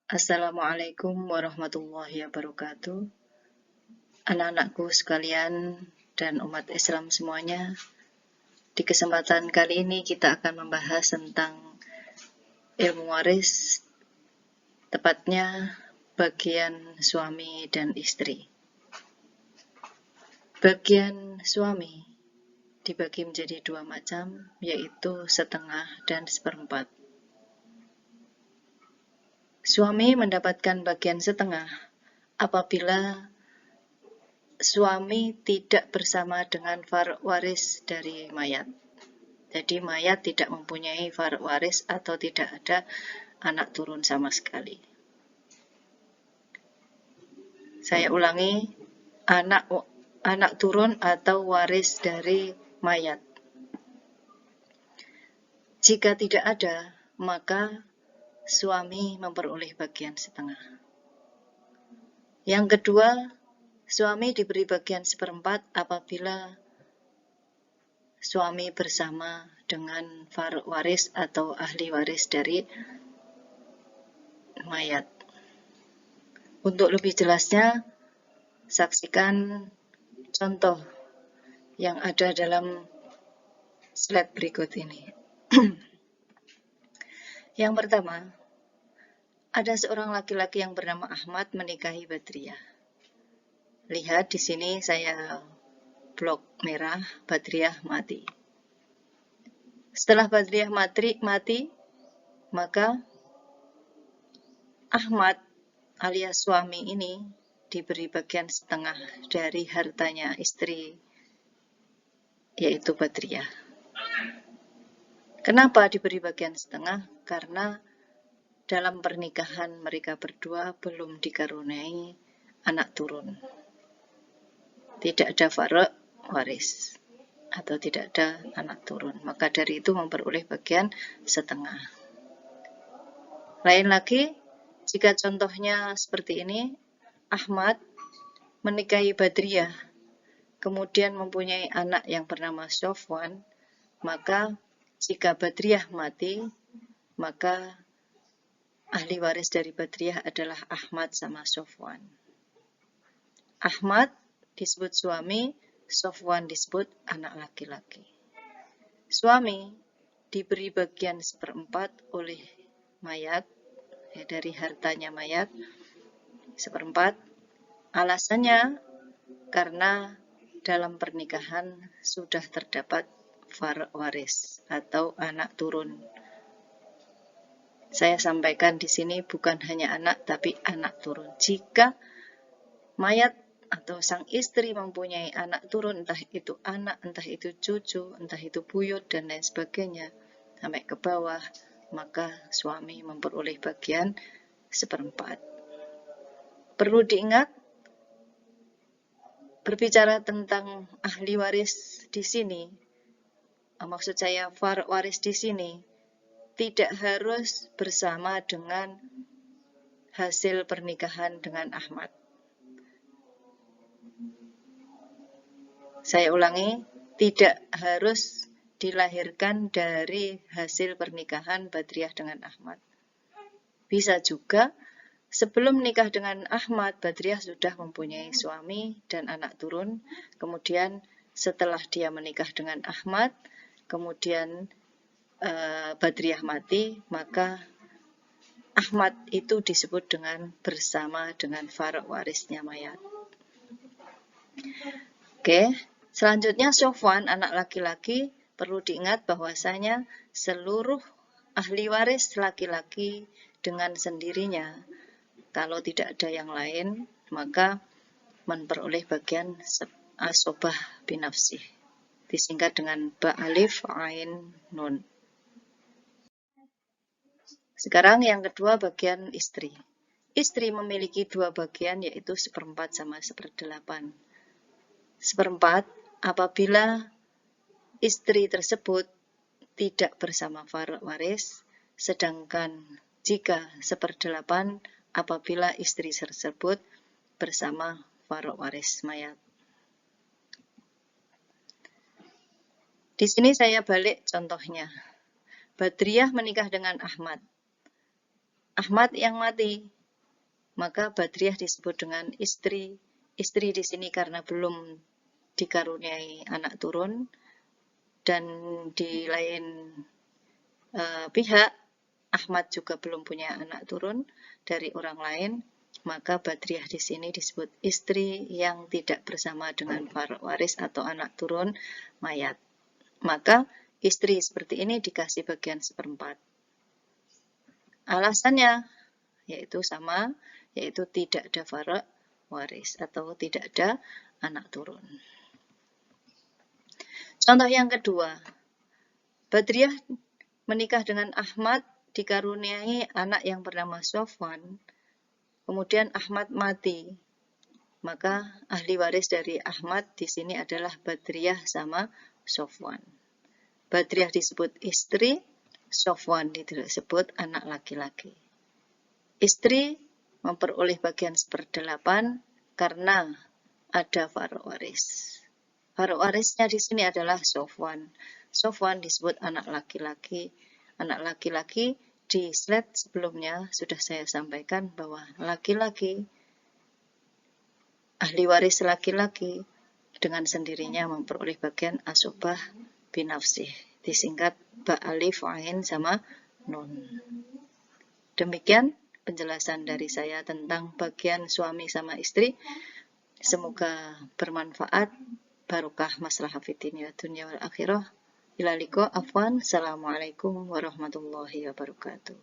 Assalamualaikum warahmatullahi wabarakatuh. Anak-anakku sekalian dan umat Islam semuanya, di kesempatan kali ini kita akan membahas tentang ilmu waris, tepatnya bagian suami dan istri. Bagian suami dibagi menjadi dua macam, yaitu setengah dan seperempat. Suami mendapatkan bagian setengah apabila suami tidak bersama dengan far'u waris dari mayat. Jadi mayat tidak mempunyai far'u waris atau tidak ada anak turun sama sekali. Saya ulangi, anak turun atau waris dari mayat. Jika tidak ada, maka suami memperoleh bagian setengah. Yang kedua, suami diberi bagian seperempat apabila suami bersama dengan far'u waris atau ahli waris dari mayat. Untuk lebih jelasnya, saksikan contoh yang ada dalam slide berikut ini. Yang pertama, ada seorang laki-laki yang bernama Ahmad menikahi Badriah. Lihat di sini saya blok merah, Badriah mati. Setelah Badriah mati, maka Ahmad alias suami ini diberi bagian setengah dari hartanya istri, yaitu Badriah. Kenapa diberi bagian setengah? Karena dalam pernikahan mereka berdua belum dikaruniai anak turun. Tidak ada far'u waris atau tidak ada anak turun. Maka dari itu memperoleh bagian setengah. Lain lagi, jika contohnya seperti ini, Ahmad menikahi Badriah, kemudian mempunyai anak yang bernama Sofwan, maka jika Badriah mati, maka ahli waris dari Badriah adalah Ahmad sama Sofwan. Ahmad disebut suami, Sofwan disebut anak laki-laki. Suami diberi bagian seperempat oleh mayat, dari hartanya mayat, seperempat. Alasannya karena dalam pernikahan sudah terdapat far'u waris atau anak turun. Saya sampaikan di sini bukan hanya anak, tapi anak turun. Jika mayat atau sang istri mempunyai anak turun, entah itu anak, entah itu cucu, entah itu buyut, dan lain sebagainya, sampai ke bawah, maka suami memperoleh bagian seperempat. Perlu diingat, berbicara tentang ahli waris di sini, maksud saya far'u waris di sini, tidak harus bersama dengan hasil pernikahan dengan Ahmad. Saya ulangi, tidak harus dilahirkan dari hasil pernikahan Badriah dengan Ahmad. Bisa juga sebelum menikah dengan Ahmad, Badriah sudah mempunyai suami dan anak turun. Kemudian setelah dia menikah dengan Ahmad, kemudian Badriah mati, maka Ahmad itu disebut dengan bersama dengan far'u warisnya mayat. Oke, selanjutnya Sofwan, anak laki-laki, perlu diingat bahwasanya seluruh ahli waris laki-laki dengan sendirinya, kalau tidak ada yang lain, maka memperoleh bagian asobah binafsih, disingkat dengan ba alif ain nun. Sekarang yang kedua, bagian istri. Istri memiliki dua bagian, yaitu seperempat sama seperdelapan. Seperempat apabila istri tersebut tidak bersama far'u waris, sedangkan jika seperdelapan apabila istri tersebut bersama far'u waris mayat. Di sini saya balik contohnya. Badriah menikah dengan Ahmad. Ahmad yang mati, maka Badriyah disebut dengan istri. Istri di sini karena belum dikaruniai anak turun, dan di lain pihak Ahmad juga belum punya anak turun dari orang lain, maka Badriyah di sini disebut istri yang tidak bersama dengan waris atau anak turun mayat. Maka istri seperti ini dikasih bagian 1/4. Alasannya yaitu sama, yaitu tidak ada farok waris atau tidak ada anak turun. Contoh yang kedua, Badriyah menikah dengan Ahmad, dikaruniai anak yang bernama Sofwan, kemudian Ahmad mati. Maka ahli waris dari Ahmad di sini adalah Badriyah sama Sofwan. Badriyah disebut istri, Sofwan disebut anak laki-laki. Istri memperoleh bagian 1/8 karena ada farok waris. Farok warisnya di sini adalah Sofwan. Sofwan disebut anak laki-laki. Anak laki-laki di slide sebelumnya sudah saya sampaikan bahwa laki-laki, ahli waris laki-laki dengan sendirinya memperoleh bagian asobah binafsih, disingkat ba alif ain sama nun. Demikian penjelasan dari saya tentang bagian suami sama istri. Semoga bermanfaat, barokah maslahah fid dunya wal akhirah. Ila liqa, afwan. Assalamualaikum warahmatullahi wabarakatuh.